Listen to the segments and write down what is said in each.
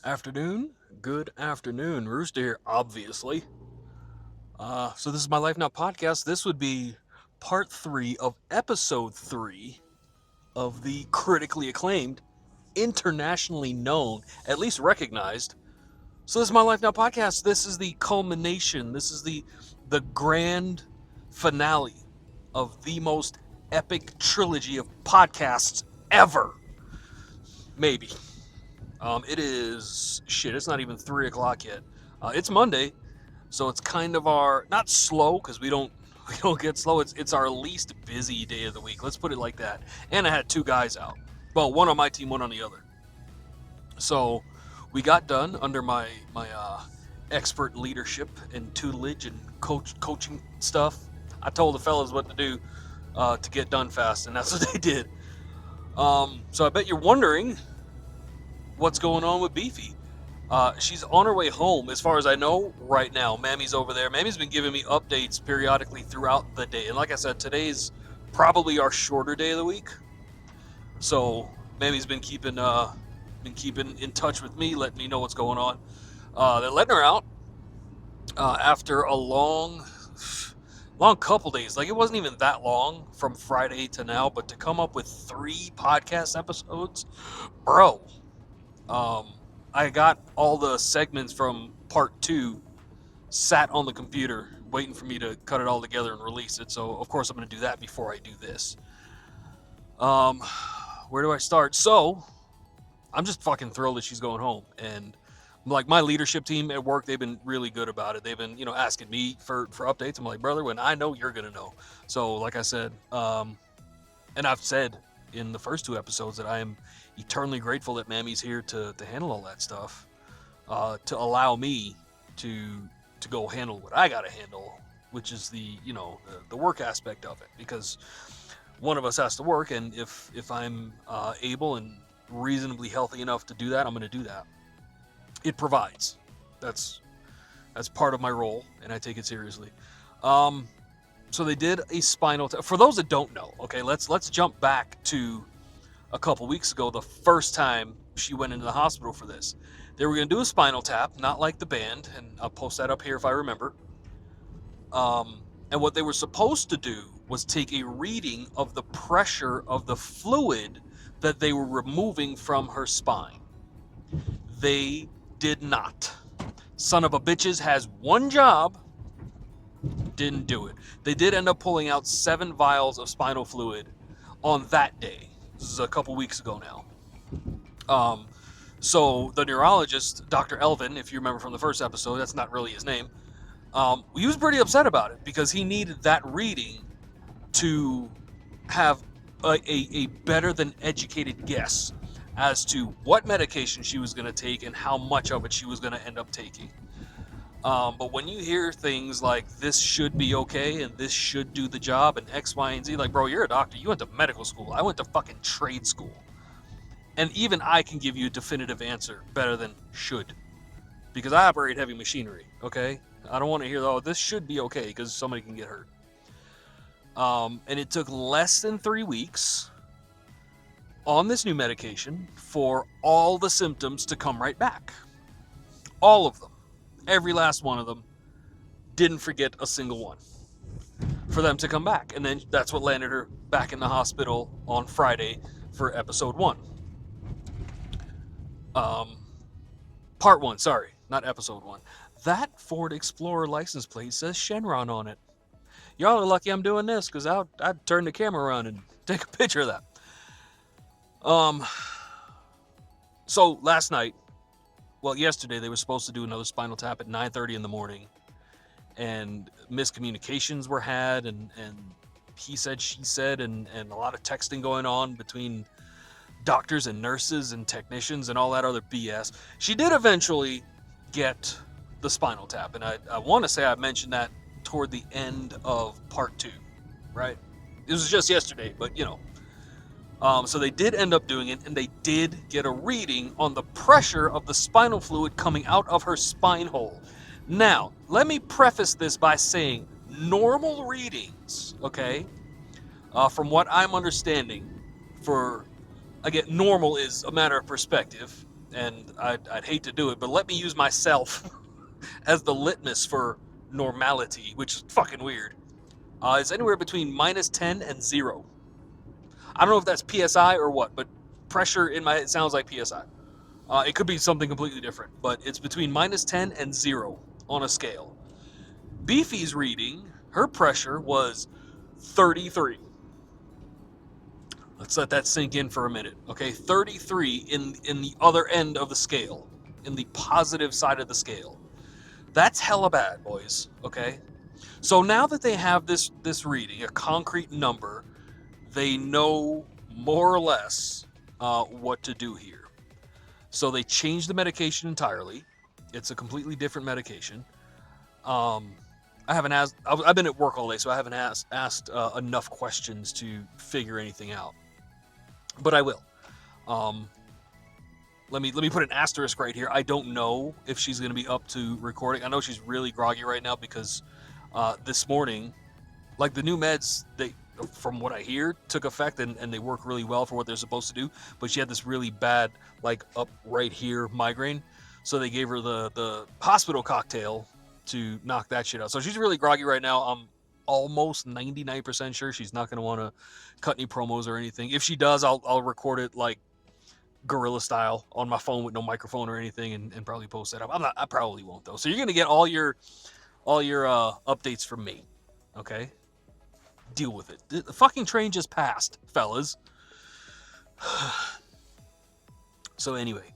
Afternoon. Good afternoon. Rooster here, obviously. So this is my Life Now podcast. This would be part 3 of episode 3 of the critically acclaimed, internationally known, at least recognized. So this is my Life Now podcast. This is the culmination. This is the grand finale of the most epic trilogy of podcasts ever. Maybe. It is shit. It's not even 3 o'clock yet. It's Monday, so it's kind of our not slow because we don't get slow. It's our least busy day of the week. Let's put it like that. And I had two guys out. Well, one on my team, one on the other. So we got done under my expert leadership and tutelage and coaching stuff. I told the fellas what to do to get done fast, and that's what they did. So I bet you're wondering what's going on with Beefy. She's on her way home, as far as I know, right now. Mammy's over there. Mammy's been giving me updates periodically throughout the day. And like I said, today's probably our shorter day of the week. So Mammy's been keeping in touch with me, letting me know what's going on. They're letting her out after a long couple days. Like, it wasn't even that long from Friday to now, but to come up with 3 podcast episodes, bro. I got all the segments from part 2 sat on the computer waiting for me to cut it all together and release it. So of course I'm going to do that before I do this. Um, where do I start? So I'm just fucking thrilled that she's going home, and like my leadership team at work, they've been really good about it. They've been, asking me for updates. I'm like, brother, when I know, you're gonna know. So like I said, and I've said in the first 2 episodes that I am eternally grateful that Mammy's here to handle all that stuff, to allow me to go handle what I gotta handle, which is the work aspect of it, because one of us has to work, and if I'm able and reasonably healthy enough to do that, I'm going to do that. It provides. That's part of my role, and I take it seriously. So they did a spinal tap. For those that don't know, okay, let's jump back to a couple weeks ago, the first time she went into the hospital for this. They were going to do a spinal tap, not like the band, and I'll post that up here if I remember. And what they were supposed to do was take a reading of the pressure of the fluid that they were removing from her spine. They did not. Son of a bitches has one job, didn't do it. They did end up pulling out 7 vials of spinal fluid on that day. This is a couple weeks ago now. So the neurologist, Dr. Elvin, if you remember from the first episode, that's not really his name, he was pretty upset about it because he needed that reading to have a better than educated guess as to what medication she was going to take and how much of it she was going to end up taking. But when you hear things like this should be okay and this should do the job and X, Y, and Z, like, bro, you're a doctor. You went to medical school. I went to fucking trade school. And even I can give you a definitive answer better than should, because I operate heavy machinery, okay? I don't want to hear, oh, this should be okay, because somebody can get hurt. And it took less than 3 weeks on this new medication for all the symptoms to come right back. All of them. Every last one of them. Didn't forget a single one. For them to come back. And then that's what landed her back in the hospital on Friday for episode 1. Part 1, sorry, not episode 1. That Ford Explorer license plate says Shenron on it. Y'all are lucky I'm doing this, because I'd turn the camera around and take a picture of that. So last night, yesterday, they were supposed to do another spinal tap at 9:30 in the morning, and miscommunications were had, and he said, she said, and a lot of texting going on between doctors and nurses and technicians and all that other BS. She did eventually get the spinal tap, and I want to say I mentioned that toward the end of part 2, right? It was just yesterday, but so they did end up doing it, and they did get a reading on the pressure of the spinal fluid coming out of her spine hole. Now, let me preface this by saying normal readings, okay, from what I'm understanding, again, normal is a matter of perspective. and I'd hate to do it, but let me use myself as the litmus for normality, which is fucking weird. It's anywhere between -10 and 0. I don't know if that's PSI or what, but pressure in my head sounds like PSI. It could be something completely different, but it's between -10 and 0 on a scale. Beefy's reading, her pressure was 33. Let's let that sink in for a minute. Okay, 33 in the other end of the scale, in the positive side of the scale. That's hella bad, boys. Okay, so now that they have this reading, a concrete number, they know more or less what to do here. So they changed the medication entirely. It's a completely different medication. I haven't asked. I've been at work all day, so I haven't asked enough questions to figure anything out. But I will. Let me put an asterisk right here. I don't know if she's going to be up to recording. I know she's really groggy right now because this morning, like the new meds, they, from what I hear, took effect and they work really well for what they're supposed to do. But she had this really bad, like up right here migraine, so they gave her the hospital cocktail to knock that shit out. So she's really groggy right now. I'm almost 99% sure she's not going to want to cut any promos or anything. If she does, I'll record it like guerrilla style on my phone with no microphone or anything and probably post that up. I probably won't though. So you're going to get all your updates from me. Okay? Deal with it. The fucking train just passed, fellas. So anyway,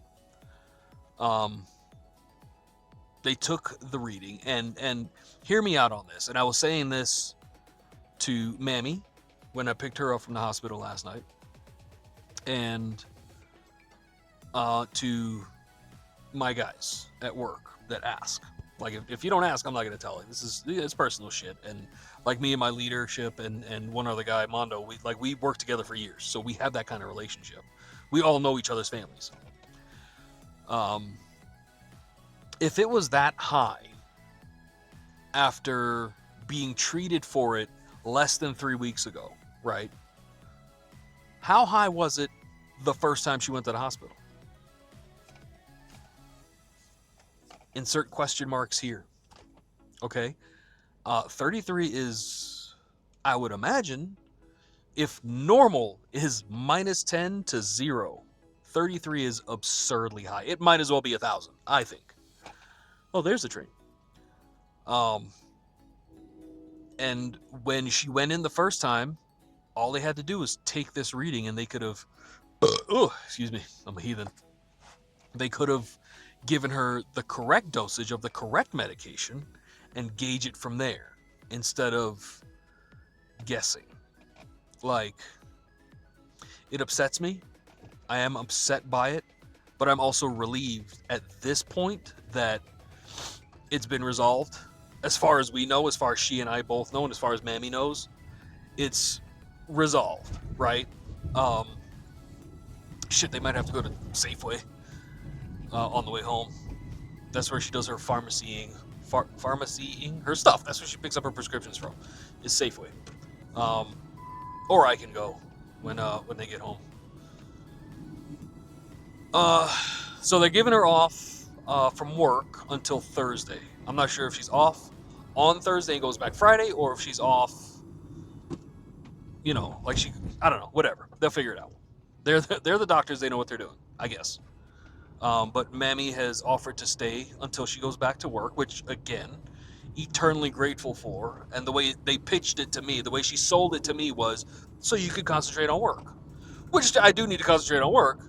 they took the reading and hear me out on this. And I was saying this to Mammy when I picked her up from the hospital last night, and to my guys at work that ask. Like, if you don't ask, I'm not going to tell you. It's personal shit. And like me and my leadership and one other guy, Mondo, we worked together for years. So we have that kind of relationship. We all know each other's families. If it was that high after being treated for it less than 3 weeks ago, right? How high was it the first time she went to the hospital? Insert question marks here. Okay. 33 is, I would imagine, if normal is -10 to 0, 33 is absurdly high. It might as well be 1,000, I think. Oh, there's the train. And when she went in the first time, all they had to do was take this reading and they could have, oh, excuse me, I'm a heathen. They could have given her the correct dosage of the correct medication and gauge it from there instead of guessing. Like, it upsets me. I am upset by it, but I'm also relieved at this point that it's been resolved. As far as we know, as far as she and I both know, and as far as Mammy knows, it's resolved, right? Shit, they might have to go to Safeway on the way home. That's where she does her pharmacying her stuff. That's where she picks up her prescriptions from, is Safeway. Or I can go when they get home. So they're giving her off from work until Thursday. I'm not sure if she's off on Thursday and goes back Friday, or if she's off, I don't know, whatever. They'll figure it out. They're the doctors. They know what they're doing, I guess. But Mammy has offered to stay until she goes back to work, which, again, eternally grateful for. And the way they pitched it to me, the way she sold it to me was, so you could concentrate on work. Which I do need to concentrate on work.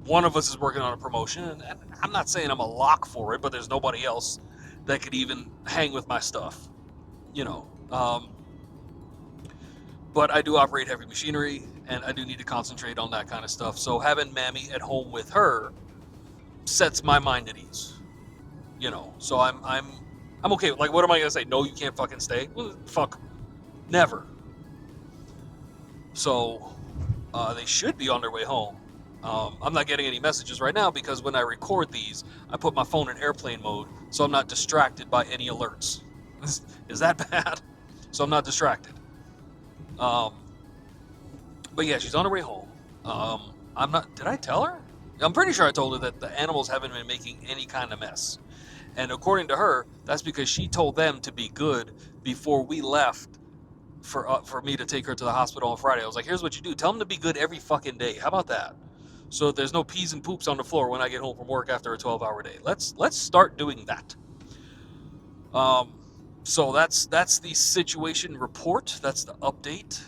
One of us is working on a promotion, and I'm not saying I'm a lock for it, but there's nobody else that could even hang with my stuff, but I do operate heavy machinery, and I do need to concentrate on that kind of stuff. So having Mammy at home with her sets my mind at ease, So I'm okay. Like, what am I gonna say? No, you can't fucking stay. Well, fuck, never. So they should be on their way home. I'm not getting any messages right now because when I record these, I put my phone in airplane mode, so I'm not distracted by any alerts. Is that bad? So I'm not distracted. But yeah, she's on her way home. I'm not. Did I tell her? I'm pretty sure I told her that the animals haven't been making any kind of mess. And according to her, that's because she told them to be good before we left for me to take her to the hospital on Friday. I was like, here's what you do. Tell them to be good every fucking day. How about that? So there's no peas and poops on the floor when I get home from work after a 12-hour day. Let's start doing that. Um, so that's the situation report. That's the update.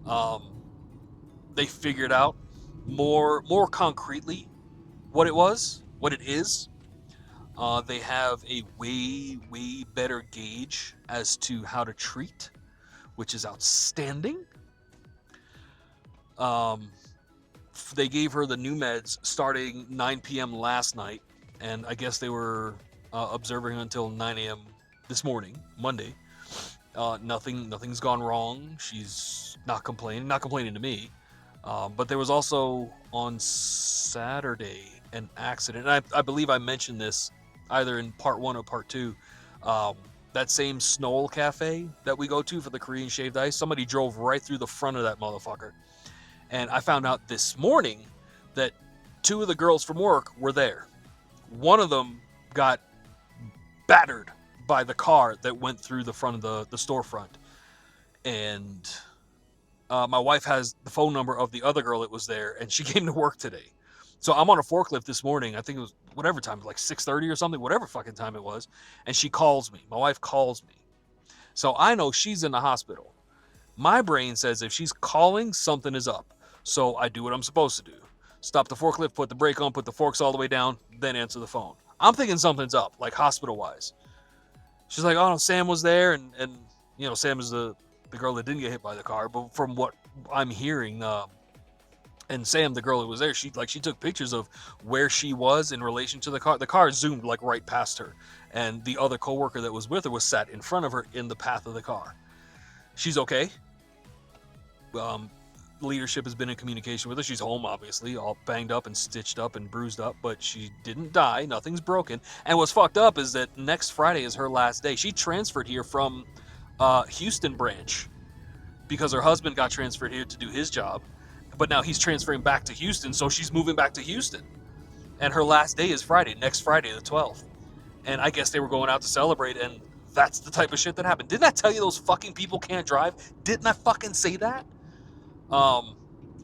Um, they figured out more concretely what it is. They have a way better gauge as to how to treat, which is outstanding. Um, they gave her the new meds starting 9 p.m. last night, and I guess they were observing until 9 a.m. this morning, Monday. Nothing's gone wrong. She's not complaining to me. But there was also on Saturday an accident. And I believe I mentioned this either in part 1 or part 2. That same Snoll Cafe that we go to for the Korean shaved ice, somebody drove right through the front of that motherfucker. And I found out this morning that 2 of the girls from work were there. One of them got battered by the car that went through the front of the storefront. And my wife has the phone number of the other girl that was there, and she came to work today. So I'm on a forklift this morning. I think it was whatever time, like 6:30 or something, whatever fucking time it was. And she calls me. My wife calls me. So I know she's in the hospital. My brain says if she's calling, something is up. So I do what I'm supposed to do. Stop the forklift, put the brake on, put the forks all the way down, then answer the phone. I'm thinking something's up, like hospital-wise. She's like, oh, no, Sam was there, and you know, Sam is the girl that didn't get hit by the car. But from what I'm hearing, and Sam, the girl who was there, she took pictures of where she was in relation to the car. The car zoomed like right past her, and the other coworker that was with her was sat in front of her in the path of the car. She's okay. Leadership has been in communication with her. She's home, obviously, all banged up and stitched up and bruised up, but she didn't die. Nothing's broken. And what's fucked up is that next Friday is her last day. She transferred here from Houston branch because her husband got transferred here to do his job, but now he's transferring back to Houston, so she's moving back to Houston. And her last day is Friday, next Friday, the 12th. And I guess they were going out to celebrate, and that's the type of shit that happened. Didn't I tell you those fucking people can't drive? Didn't I fucking say that?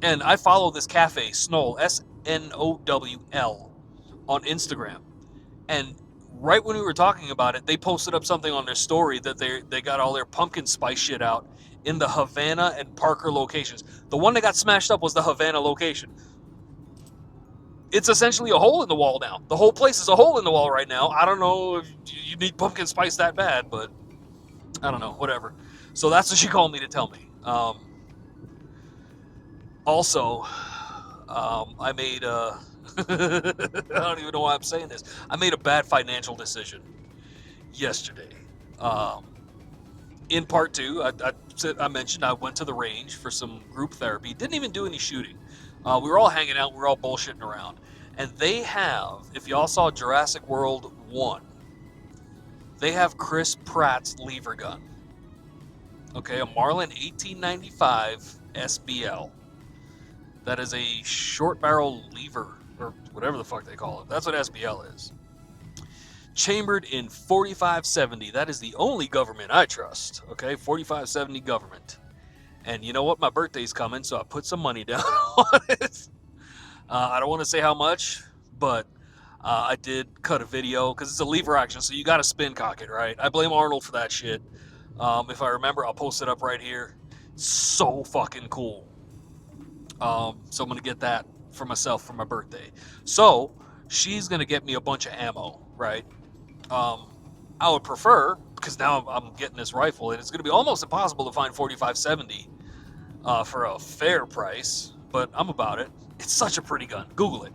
And I follow this cafe, Snowl, Snowl, on Instagram. And right when we were talking about it, they posted up something on their story that they got all their pumpkin spice shit out in the Havana and Parker locations. The one that got smashed up was the Havana location. It's essentially a hole in the wall now. The whole place is a hole in the wall right now. I don't know if you need pumpkin spice that bad, but I don't know, whatever. So that's what she called me to tell me. Also, I made I don't even know why I'm saying this. I made a bad financial decision yesterday. In part 2, I mentioned I went to the range for some group therapy. Didn't even do any shooting. We were all hanging out. We were all bullshitting around. And they have, if y'all saw Jurassic World 1, they have Chris Pratt's lever gun. Okay, a Marlin 1895 SBL. That is a short barrel lever, or whatever the fuck they call it. That's what SBL is. Chambered in 4570. That is the only government I trust. Okay, 4570 government. And you know what? My birthday's coming, so I put some money down on it. I don't want to say how much, but I did cut a video because it's a lever action, so you got to spin cock it, right? I blame Arnold for that shit. If I remember, I'll post it up right here. So fucking cool. So I'm going to get that for myself for my birthday. So she's going to get me a bunch of ammo, right? I would prefer, because now I'm getting this rifle, and it's going to be almost impossible to find 4570 for a fair price, but I'm about it. It's such a pretty gun. Google it.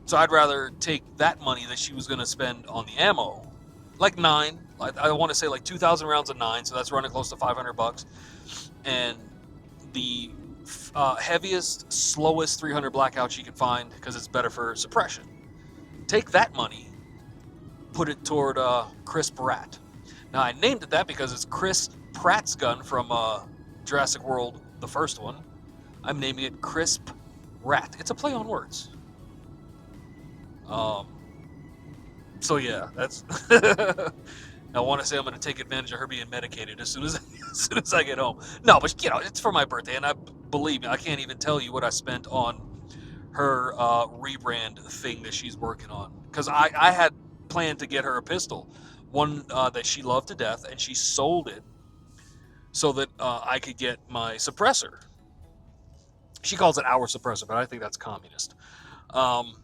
So I'd rather take that money that she was going to spend on the ammo, like 9. I want to say like 2,000 rounds of 9, so that's running close to $500. And the heaviest, slowest 300 blackouts you can find because it's better for suppression. Take that money, put it toward Chris Pratt. Now I named it that because it's Chris Pratt's gun from Jurassic World, the first one. I'm naming it Crisp rat. It's a play on words. So yeah, that's. I want to say I'm going to take advantage of her being medicated as soon as as soon as I get home. No, but it's for my birthday, and I believe me, I can't even tell you what I spent on her rebrand thing that she's working on, because I had planned to get her a pistol, one that she loved to death, and she sold it so that I could get my suppressor. She calls it our suppressor, but I think that's communist. Um,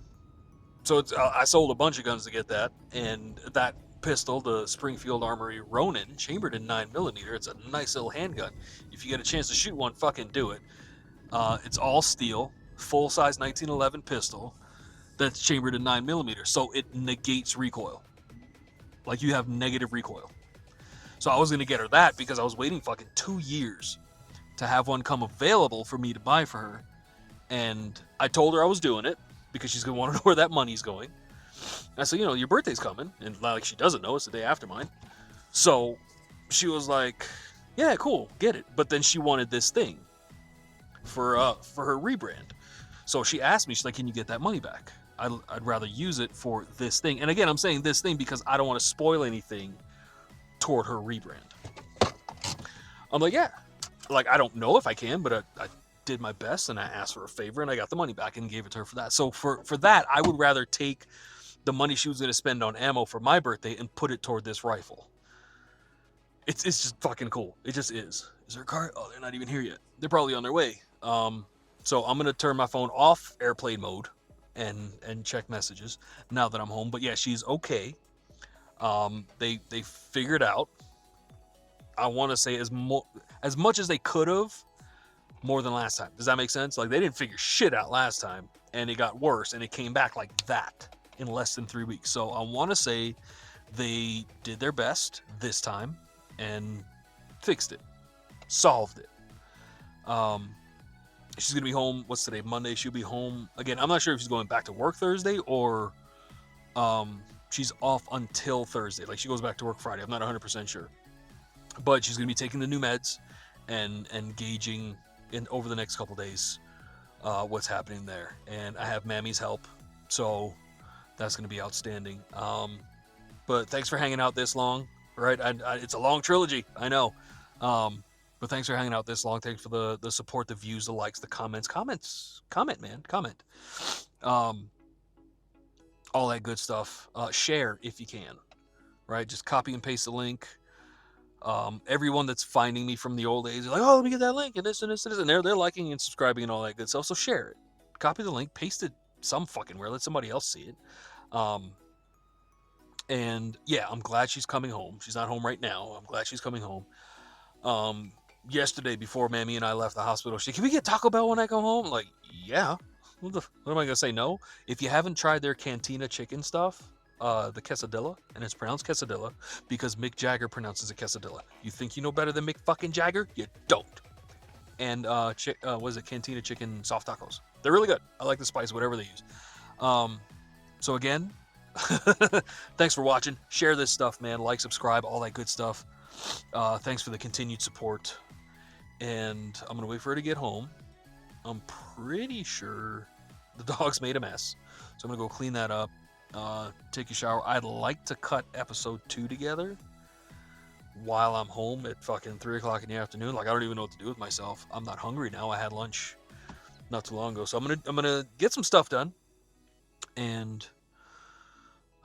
so I sold a bunch of guns to get that, and that pistol, the Springfield Armory Ronin, chambered in 9mm. It's a nice little handgun. If you get a chance to shoot one, fucking do it. It's all steel, full-size 1911 pistol that's chambered in 9mm, so it negates recoil. Like, you have negative recoil. So I was going to get her that because I was waiting fucking 2 years to have one come available for me to buy for her. And I told her I was doing it because she's going to want to know where that money's going. And I said, your birthday's coming. And like, she doesn't know, it's the day after mine. So she was like, yeah, cool, get it. But then she wanted this thing for her rebrand. So she asked me, she's like, can you get that money back? I'd rather use it for this thing. And again, I'm saying this thing because I don't want to spoil anything toward her rebrand. I'm like, yeah. Like, I don't know if I can, but I did my best, and I asked for a favor, and I got the money back and gave it to her for that. So for that, I would rather take the money she was going to spend on ammo for my birthday and put it toward this rifle. It's just fucking cool. It just is. Is there a car? Oh, they're not even here yet. They're probably on their way. So I'm going to turn my phone off airplane mode and check messages now that I'm home. But yeah, she's okay. They figured out, I want to say, as much as they could have, more than last time. Does that make sense? Like, they didn't figure shit out last time, and it got worse, and it came back like that in less than 3 weeks. So I want to say they did their best this time and fixed it, solved it. She's going to be home, what's today, Monday? She'll be home. Again, I'm not sure if she's going back to work Thursday or she's off until Thursday. Like, she goes back to work Friday. I'm not 100% sure. But she's going to be taking the new meds and gauging over the next couple days what's happening there. And I have Mammy's help, so that's going to be outstanding. But thanks for hanging out this long, right? It's a long trilogy, I know. But thanks for hanging out this long. Thanks for the support, the views, the likes, the comments. Comment, man. Comment. All that good stuff. Share if you can, right? Just copy and paste the link. Everyone that's finding me from the old days is like, oh, let me get that link and this and this and this, and they're liking and subscribing and all that good stuff. So share it, copy the link, paste it some fucking where, let somebody else see it. And yeah, I'm glad she's coming home. She's not home right now. I'm glad she's coming home. Yesterday, before Mammy and I left the hospital, she said, can we get Taco Bell when I go home? I'm like, yeah. What am I gonna say no? If you haven't tried their Cantina chicken stuff, the quesadilla, and it's pronounced quesadilla because Mick Jagger pronounces it quesadilla. You think you know better than Mick fucking Jagger? You don't. And what is it? Cantina chicken soft tacos. They're really good. I like the spice, whatever they use. So again, thanks for watching. Share this stuff, man. Like, subscribe, all that good stuff. Thanks for the continued support. And I'm gonna wait for her to get home. I'm pretty sure the dog's made a mess, so I'm gonna go clean that up. Take a shower. I'd like to cut episode 2 together while I'm home at fucking 3 o'clock in the afternoon. Like, I don't even know what to do with myself. I'm not hungry now. I had lunch not too long ago, so I'm gonna get some stuff done, and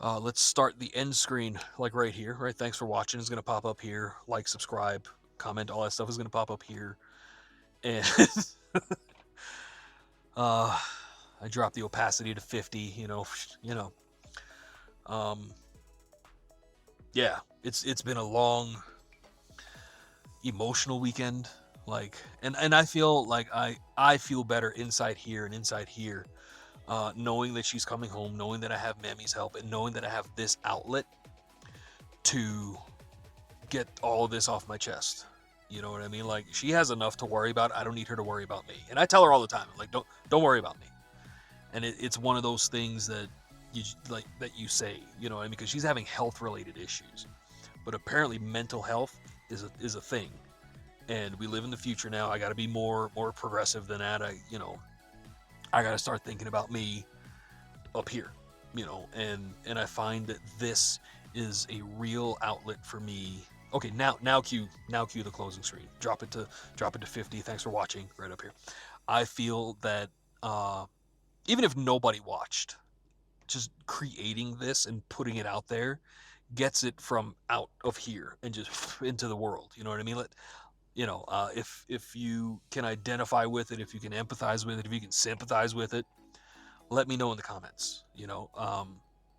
let's start the end screen, like right here. Right, thanks for watching. It's gonna pop up here. Like, subscribe, comment, all that stuff is gonna pop up here, and I dropped the opacity to 50. Yeah, it's been a long emotional weekend, like, and I feel like I feel better inside here and inside here, knowing that she's coming home, knowing that I have Mammy's help, and knowing that I have this outlet to get all this off my chest. You know what I mean? Like, she has enough to worry about. I don't need her to worry about me. And I tell her all the time, like, don't worry about me. And it's one of those things that you say, you know what I mean? Because she's having health related issues, but apparently mental health is a thing, and we live in the future now. I got to be more progressive than that. I got to start thinking about me up here, and I find that this is a real outlet for me. Okay, now cue the closing screen. Drop it to 50. Thanks for watching. Right up here. I feel that even if nobody watched, just creating this and putting it out there gets it from out of here and just into the world. You know what I mean? If you can identify with it, if you can empathize with it, if you can sympathize with it, let me know in the comments.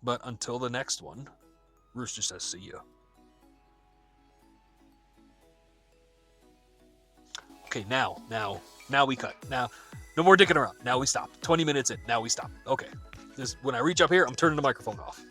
But until the next one, Rooster says see ya. Okay, now we cut. Now, no more dicking around. Now we stop. 20 minutes in. Now we stop. Okay. When I reach up here, I'm turning the microphone off.